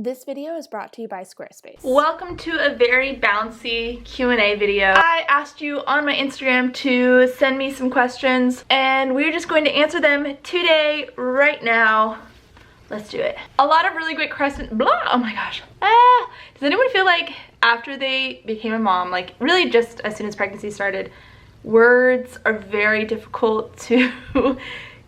This video is brought to you by Squarespace. Welcome to a very bouncy Q&A video. I asked you on my Instagram to send me some questions and we're just going to answer them today, right now. Let's do it. A lot of really great questions. Oh my gosh. Does anyone feel like after they became a mom, like really just as soon as pregnancy started, words are very difficult to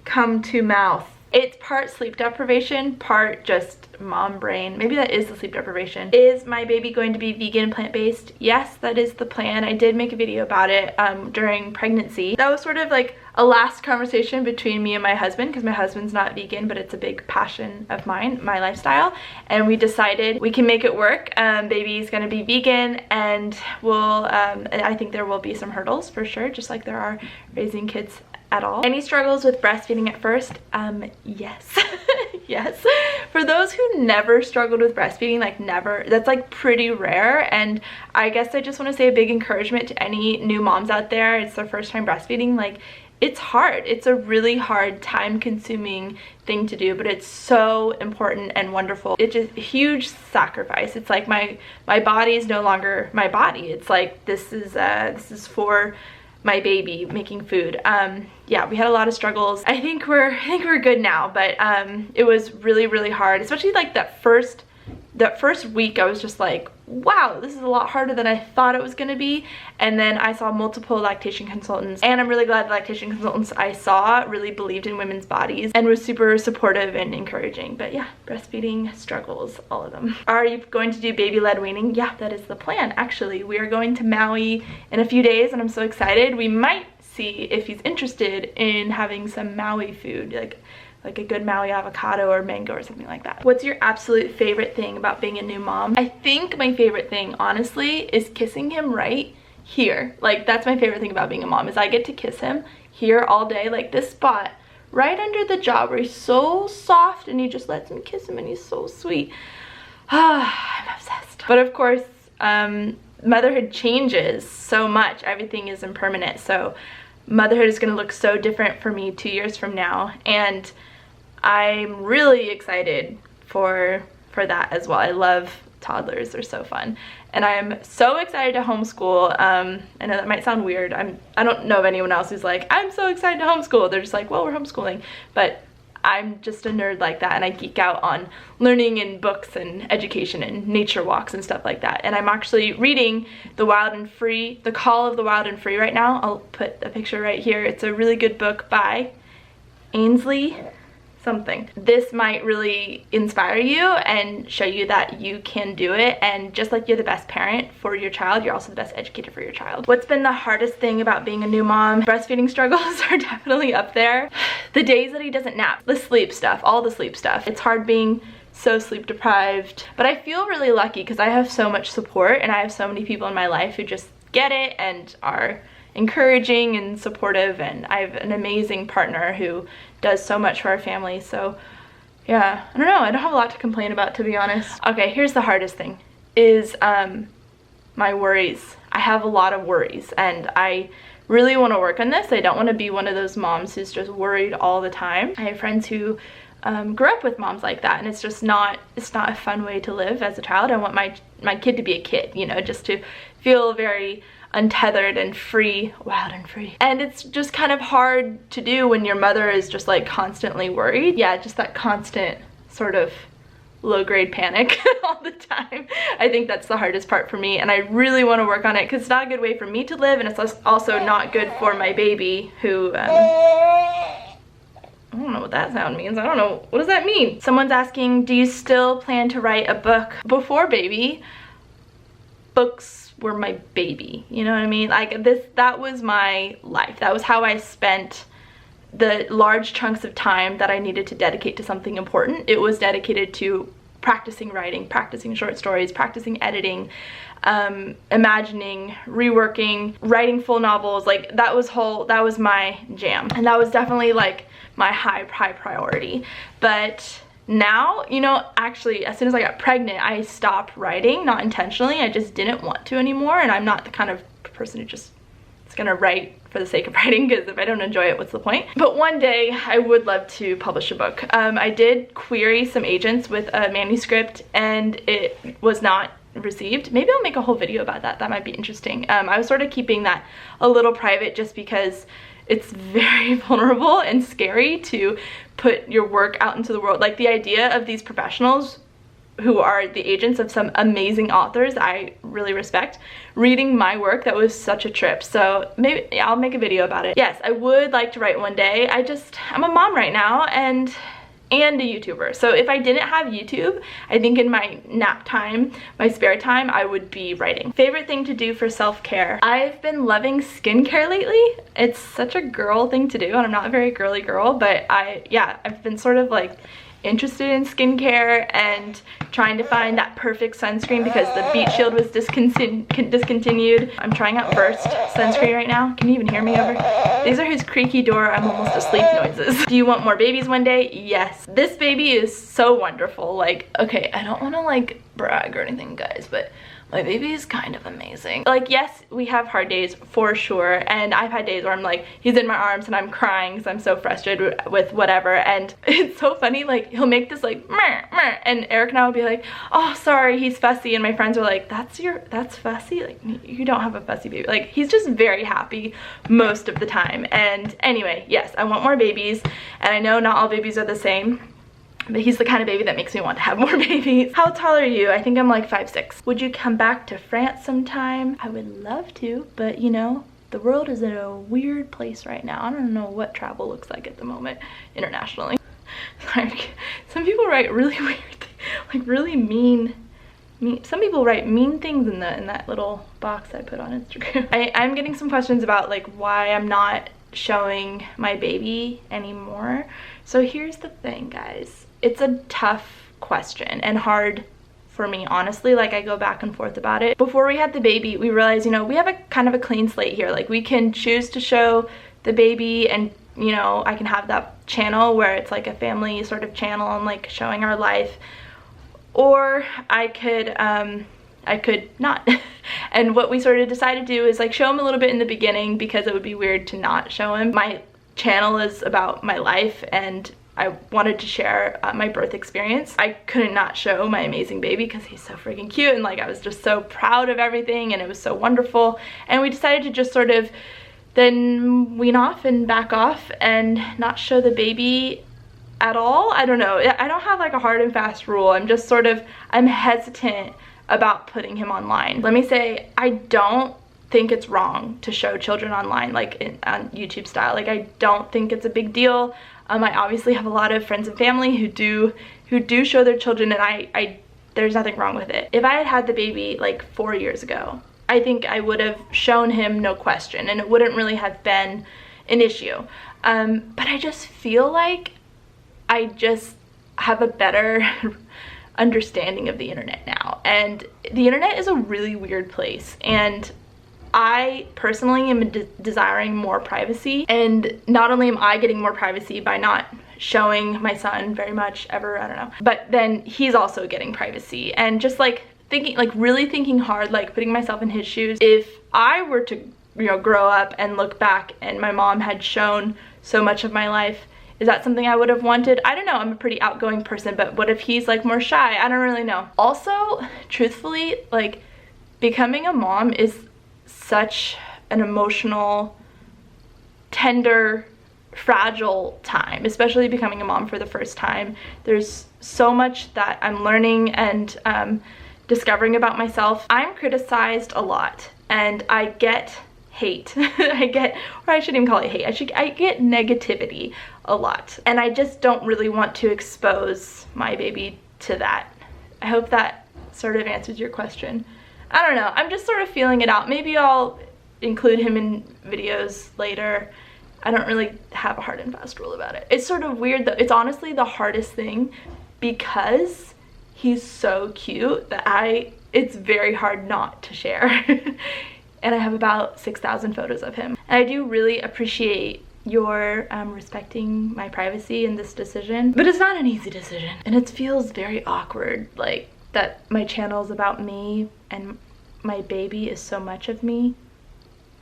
come to mouth? It's part sleep deprivation, part just mom brain. Maybe that is the sleep deprivation. Is my baby going to be vegan, plant-based? Yes, that is the plan. I did make a video about it during pregnancy. That was sort of like a last conversation between me and my husband, because my husband's not vegan, but it's a big passion of mine, my lifestyle. And we decided we can make it work. Baby's gonna be vegan, and I think there will be some hurdles for sure, just like there are raising kids at all. Any struggles with breastfeeding at first? Yes. Yes. For those who never struggled with breastfeeding, like never, that's like pretty rare. And I guess I just want to say a big encouragement to any new moms out there. It's their first time breastfeeding. Like, it's hard. It's a really hard, time-consuming thing to do, but it's so important and wonderful. It's just a huge sacrifice. It's like my body is no longer my body. It's like this is for my baby, making food. Yeah, we had a lot of struggles. I think we're good now, but it was really hard, especially like that first week. I was just like, wow, this is a lot harder than I thought it was gonna be. And then I saw multiple lactation consultants, and I'm really glad the lactation consultants I saw really believed in women's bodies and was super supportive and encouraging. But yeah, breastfeeding struggles, all of them. Are you going to do baby-led weaning? Yeah, that is the plan. Actually, we are going to Maui in a few days, and I'm so excited. We might see if he's interested in having some Maui food, like a good Maui avocado or mango or something like that. What's your absolute favorite thing about being a new mom? I think my favorite thing, honestly, is kissing him right here. Like, that's my favorite thing about being a mom, is I get to kiss him here all day. Like this spot right under the jaw where he's so soft and he just lets me kiss him and he's so sweet. I'm obsessed. But of course, motherhood changes so much. Everything is impermanent. So motherhood is gonna look so different for me 2 years from now. And I'm really excited for that as well. I love toddlers, they're so fun. And I'm so excited to homeschool. I know that might sound weird. I don't know of anyone else who's like, I'm so excited to homeschool. They're just like, well, we're homeschooling. But I'm just a nerd like that, and I geek out on learning and books and education and nature walks and stuff like that. And I'm actually reading The Call of the Wild and Free right now. I'll put a picture right here. It's a really good book by Ainsley something. This might really inspire you and show you that you can do it, and just like you're the best parent for your child, you're also the best educator for your child. What's been the hardest thing about being a new mom? Breastfeeding struggles are definitely up there. The days that he doesn't nap, the sleep stuff, all the sleep stuff. It's hard being so sleep deprived, but I feel really lucky because I have so much support and I have so many people in my life who just get it and are encouraging and supportive, and I have an amazing partner who does so much for our family. So yeah, I don't know, I don't have a lot to complain about, to be honest. Okay, here's the hardest thing, is my worries. I have a lot of worries and I really want to work on this. I don't want to be one of those moms who's just worried all the time. I have friends who grew up with moms like that, and it's just not a fun way to live as a child. I want my kid to be a kid, you know, just to feel very untethered and free, wild and free. And it's just kind of hard to do when your mother is just like constantly worried. Yeah, just that constant sort of low-grade panic all the time. I think that's the hardest part for me, and I really want to work on it because it's not a good way for me to live, and it's also not good for my baby, who I don't know what that sound means. I don't know. What does that mean? Someone's asking, do you still plan to write a book? Before baby, books were my baby, you know what I mean? Like that was my life. That was how I spent the large chunks of time that I needed to dedicate to something important. It was dedicated to practicing writing, practicing short stories, practicing editing, imagining, reworking, writing full novels. Like that was my jam, and that was definitely like my high priority. But now, you know, actually as soon as I got pregnant, I stopped writing, not intentionally. I just didn't want to anymore, and I'm not the kind of person who just is gonna write for the sake of writing, because if I don't enjoy it, what's the point? But one day I would love to publish a book. I did query some agents with a manuscript and it was not received. Maybe I'll make a whole video about that. That might be interesting. I was sort of keeping that a little private just because it's very vulnerable and scary to put your work out into the world. Like, the idea of these professionals who are the agents of some amazing authors I really respect reading my work, that was such a trip. So maybe I'll make a video about it. Yes, I would like to write one day. I'm a mom right now and a YouTuber. So if I didn't have YouTube, I think in my nap time, my spare time, I would be writing. Favorite thing to do for self-care? I've been loving skincare lately. It's such a girl thing to do, and I'm not a very girly girl, but I've been sort of like interested in skincare and trying to find that perfect sunscreen because the Beach Shield was discontinued. I'm trying out Burst sunscreen right now. Can you even hear me over? These are his creaky door, I'm almost asleep noises. Do you want more babies one day? Yes. This baby is so wonderful. Like, okay, I don't want to like brag or anything, guys, but my baby is kind of amazing. Like, yes, we have hard days for sure, and I've had days where I'm like, he's in my arms and I'm crying because I'm so frustrated with whatever, and it's so funny, like, he'll make this like, meh, meh, and Eric and I will be like, oh, sorry, he's fussy, and my friends are like, that's fussy? Like, you don't have a fussy baby. Like, he's just very happy most of the time. And anyway, yes, I want more babies, and I know not all babies are the same, but he's the kind of baby that makes me want to have more babies. How tall are you? I think I'm like 5'6". Would you come back to France sometime? I would love to, but you know, the world is in a weird place right now. I don't know what travel looks like at the moment internationally. Like, some people write really weird things, like really mean. Some people write mean things in that little box I put on Instagram. I'm getting some questions about like why I'm not showing my baby anymore. So here's the thing, guys. It's a tough question and hard for me, honestly. Like, I go back and forth about it. Before we had the baby, we realized, you know, we have a kind of a clean slate here. Like, we can choose to show the baby, and you know, I can have that channel where it's like a family sort of channel and like showing our life, or I could not. And what we sort of decided to do is like show him a little bit in the beginning, because it would be weird to not show him. My channel is about my life, and I wanted to share my birth experience. I couldn't not show my amazing baby because he's so freaking cute, and like I was just so proud of everything, and it was so wonderful. And we decided to just sort of then wean off and back off and not show the baby at all. I don't know. I don't have like a hard and fast rule. I'm just sort of, I'm hesitant about putting him online. Let me say, I don't think it's wrong to show children online, like on YouTube style. Like, I don't think it's a big deal. I obviously have a lot of friends and family who do show their children, and there's nothing wrong with it. If I had had the baby like 4 years ago, I think I would have shown him, no question, and it wouldn't really have been an issue. But I just feel like I just have a better understanding of the internet now, and the internet is a really weird place, and I personally am desiring more privacy. And not only am I getting more privacy by not showing my son very much ever, I don't know, but then he's also getting privacy. And just like thinking, like really thinking hard, like putting myself in his shoes. If I were to, you know, grow up and look back and my mom had shown so much of my life, is that something I would have wanted? I don't know. I'm a pretty outgoing person, but what if he's like more shy? I don't really know. Also, truthfully, like, becoming a mom is such an emotional, tender, fragile time, especially becoming a mom for the first time. There's so much that I'm learning and discovering about myself. I'm criticized a lot, and I get hate. I shouldn't even call it hate. I get negativity a lot, and I just don't really want to expose my baby to that. I hope that sort of answers your question. I don't know. I'm just sort of feeling it out. Maybe I'll include him in videos later. I don't really have a hard and fast rule about it. It's sort of weird though. It's honestly the hardest thing because he's so cute that it's very hard not to share. And I have about 6,000 photos of him. And I do really appreciate your respecting my privacy in this decision. But it's not an easy decision. And it feels very awkward, like that my channel is about me and my baby is so much of me.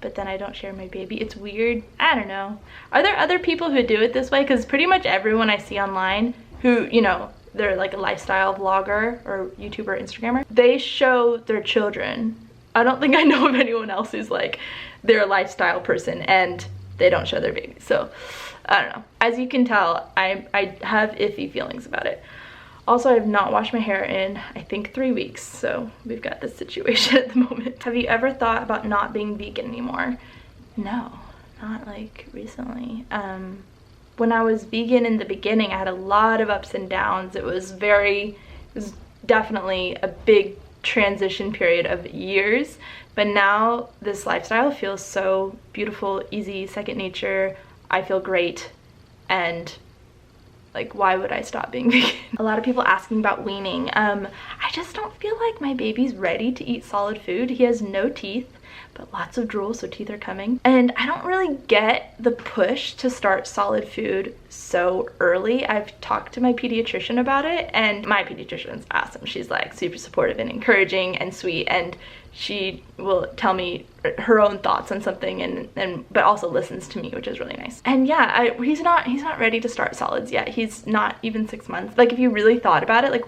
but then I don't share my baby. It's weird. I don't know. Are there other people who do it this way? Because pretty much everyone I see online who, you know, they're like a lifestyle vlogger or YouTuber, Instagrammer, they show their children. I don't think I know of anyone else who's like, they're a lifestyle person and they don't show their baby. So I don't know. As you can tell, I have iffy feelings about it. Also, I have not washed my hair in, I think, 3 weeks. So we've got this situation at the moment. Have you ever thought about not being vegan anymore? No, not like recently. When I was vegan in the beginning, I had a lot of ups and downs. It was definitely a big transition period of years, but now this lifestyle feels so beautiful, easy, second nature. I feel great, and like, why would I stop being vegan? A lot of people asking about weaning. I just don't feel like my baby's ready to eat solid food. He has no teeth, but lots of drool, so teeth are coming. And I don't really get the push to start solid food so early. I've talked to my pediatrician about it, and my pediatrician's awesome. She's like super supportive and encouraging and sweet, and she will tell me her own thoughts on something, but also listens to me, which is really nice. And yeah, he's not ready to start solids yet. He's not even 6 months. Like, if you really thought about it, like,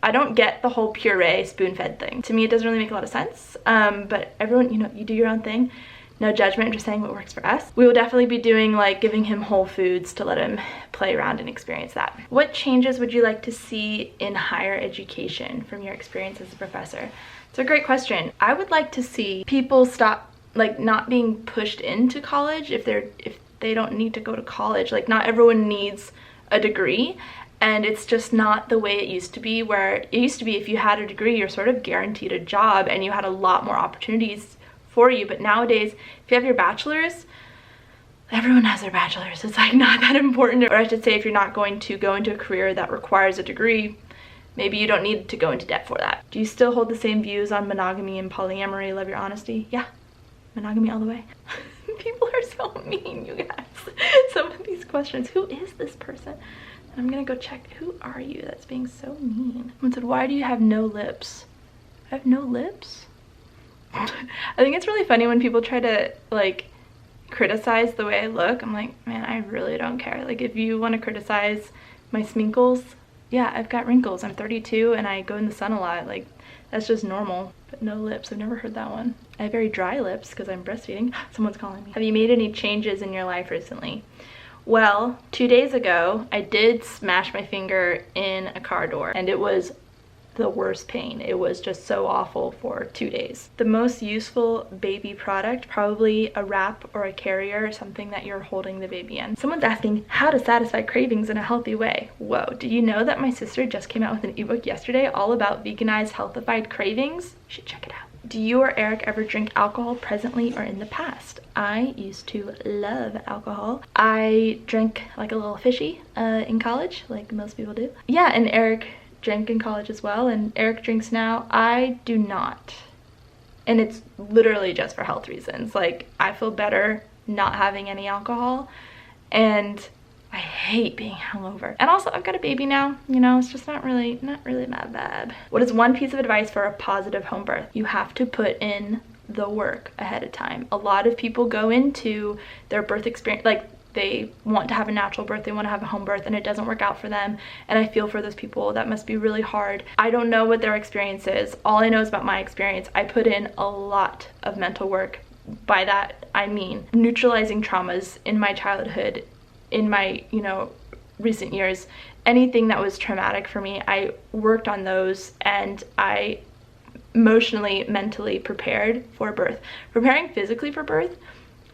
I don't get the whole puree spoon-fed thing. To me, it doesn't really make a lot of sense. But everyone, you know, you do your own thing. No judgment, just saying what works for us. We will definitely be doing, like, giving him whole foods to let him play around and experience that. What changes would you like to see in higher education from your experience as a professor? It's a great question. I would like to see people stop, like, not being pushed into college if they don't need to go to college. Like, not everyone needs a degree. And it's just not the way it used to be, where it used to be if you had a degree, you're sort of guaranteed a job and you had a lot more opportunities for you. But nowadays, if you have your bachelor's, everyone has their bachelor's. It's like not that important. Or I should say, if you're not going to go into a career that requires a degree, maybe you don't need to go into debt for that. Do you still hold the same views on monogamy and polyamory? Love your honesty. Yeah, monogamy all the way. People are so mean, you guys. Some of these questions. Who is this person? I'm gonna go check. Who are you that's being so mean? Someone said, why do you have no lips? I have no lips? I think it's really funny when people try to, like, criticize the way I look. I'm like, man, I really don't care. Like, if you want to criticize my sminkles, yeah, I've got wrinkles. I'm 32 and I go in the sun a lot. Like, that's just normal. But no lips. I've never heard that one. I have very dry lips because I'm breastfeeding. Someone's calling me. Have you made any changes in your life recently? Well, 2 days ago, I did smash my finger in a car door, and it was the worst pain. It was just so awful for 2 days. The most useful baby product, probably a wrap or a carrier, something that you're holding the baby in. Someone's asking how to satisfy cravings in a healthy way. Whoa, did you know that my sister just came out with an ebook yesterday all about veganized, healthified cravings? You should check it out. Do you or Eric ever drink alcohol presently or in the past? I used to love alcohol. I drank like a little fishy in college, like most people do. Yeah, and Eric drank in college as well, and Eric drinks now. I do not. And it's literally just for health reasons. Like, I feel better not having any alcohol, and I hate being hungover. And also, I've got a baby now, you know, it's just not really my vibe. What is one piece of advice for a positive home birth? You have to put in the work ahead of time. A lot of people go into their birth experience, like, they want to have a natural birth, they want to have a home birth, and it doesn't work out for them. And I feel for those people. That must be really hard. I don't know what their experience is. All I know is about my experience. I put in a lot of mental work. By that, I mean neutralizing traumas in my childhood, in my, you know, recent years. Anything that was traumatic for me, I worked on those, and I emotionally, mentally prepared for birth. Preparing physically for birth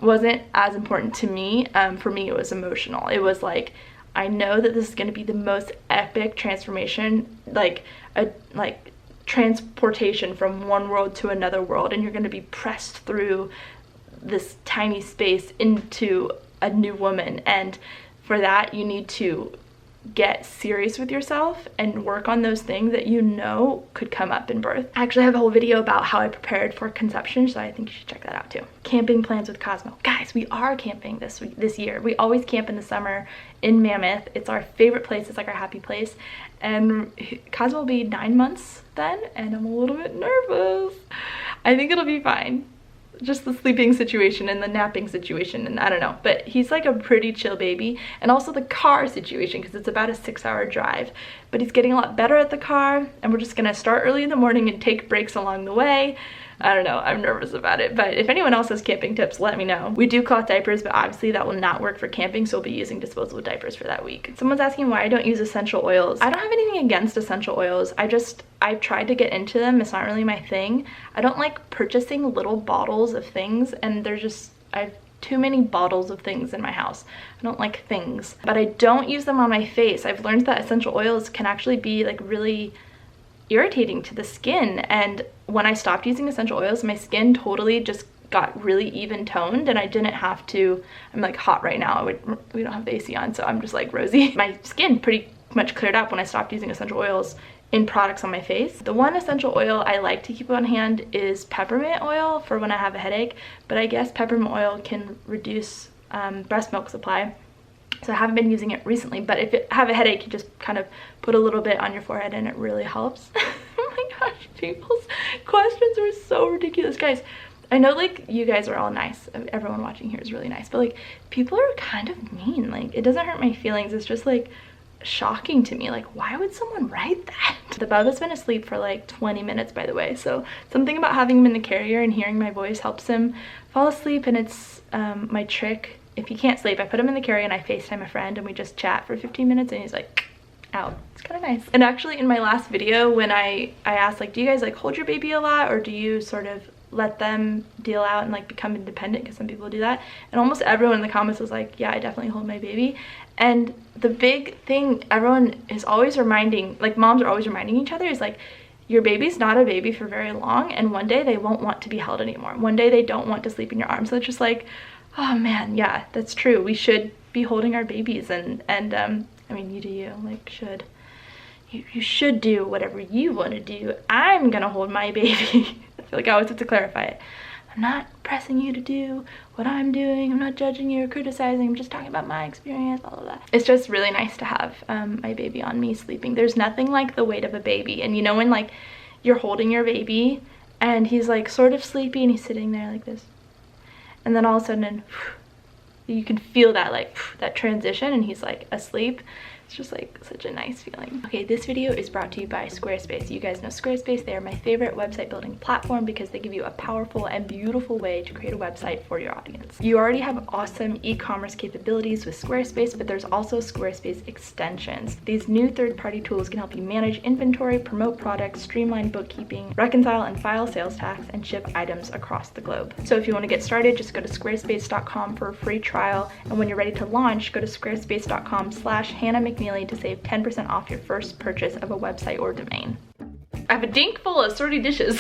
wasn't as important to me. For me, it was emotional. It was like, I know that this is going to be the most epic transformation, like transportation from one world to another world, and you're going to be pressed through this tiny space into a new woman. And for that, you need to get serious with yourself and work on those things that you know could come up in birth. I actually have a whole video about how I prepared for conception, so I think you should check that out too. Camping plans with Cosmo. Guys, we are camping this year. We always camp in the summer in Mammoth. It's our favorite place. It's like our happy place. And Cosmo will be 9 months then, and I'm a little bit nervous. I think it'll be fine. just the sleeping situation and the napping situation, and I don't know, but he's like a pretty chill baby. And also the car situation, because it's about a 6-hour drive, but he's getting a lot better at the car, and we're just gonna start early in the morning and take breaks along the way. I don't know, I'm nervous about it, but if anyone else has camping tips, let me know. We do cloth diapers, but obviously that will not work for camping, so we'll be using disposable diapers for that week. Someone's asking why I don't use essential oils. I don't have anything against essential oils. I've tried to get into them. It's not really my thing. I don't like purchasing little bottles of things, and I have too many bottles of things in my house. I don't like things, but I don't use them on my face. I've learned that essential oils can actually be like really irritating to the skin, and when I stopped using essential oils, my skin totally just got really even toned, and I didn't have to. I'm like hot right now. We don't have the AC on, so I'm just like rosy. My skin pretty much cleared up when I stopped using essential oils in products on my face. The one essential oil I like to keep on hand is peppermint oil for when I have a headache, but I guess peppermint oil can reduce breast milk supply. So I haven't been using it recently, but if you have a headache, you just kind of put a little bit on your forehead and it really helps. Oh my gosh, people's questions are so ridiculous. Guys, I know like you guys are all nice. Everyone watching here is really nice, but like people are kind of mean. Like it doesn't hurt my feelings. It's just like shocking to me. Like why would someone write that? The bub has been asleep for like 20 minutes, by the way. So something about having him in the carrier and hearing my voice helps him fall asleep, and it's my trick. If he can't sleep, I put him in the carrier and I FaceTime a friend and we just chat for 15 minutes and he's like out. It's kind of nice. And actually in my last video when I asked like, do you guys like hold your baby a lot, or do you sort of let them deal out and like become independent, because some people do that, and almost everyone in the comments was like, yeah, I definitely hold my baby. And the big thing everyone is always reminding, like moms are always reminding each other, is like, your baby's not a baby for very long, and one day they won't want to be held anymore. One day they don't want to sleep in your arms. So it's just like, oh man, yeah, that's true. We should be holding our babies, and I mean, you do you, like you should do whatever you want to do. I'm gonna hold my baby. I feel like I always have to clarify it. I'm not pressing you to do what I'm doing. I'm not judging you or criticizing. I'm just talking about my experience, all of that. It's just really nice to have my baby on me sleeping. There's nothing like the weight of a baby. And you know when like you're holding your baby and he's like sort of sleepy and he's sitting there like this, and then all of a sudden you can feel that like that transition and he's like asleep. It's just like such a nice feeling. Okay, this video is brought to you by Squarespace. You guys know Squarespace. They are my favorite website building platform because they give you a powerful and beautiful way to create a website for your audience. You already have awesome e-commerce capabilities with Squarespace, but there's also Squarespace extensions. These new third-party tools can help you manage inventory, promote products, streamline bookkeeping, reconcile and file sales tax, and ship items across the globe. So if you want to get started, just go to squarespace.com for a free trial, and when you're ready to launch, go to squarespace.com/HannahMcNeely to save 10% off your first purchase of a website or domain. I have a dink full of sorty dishes.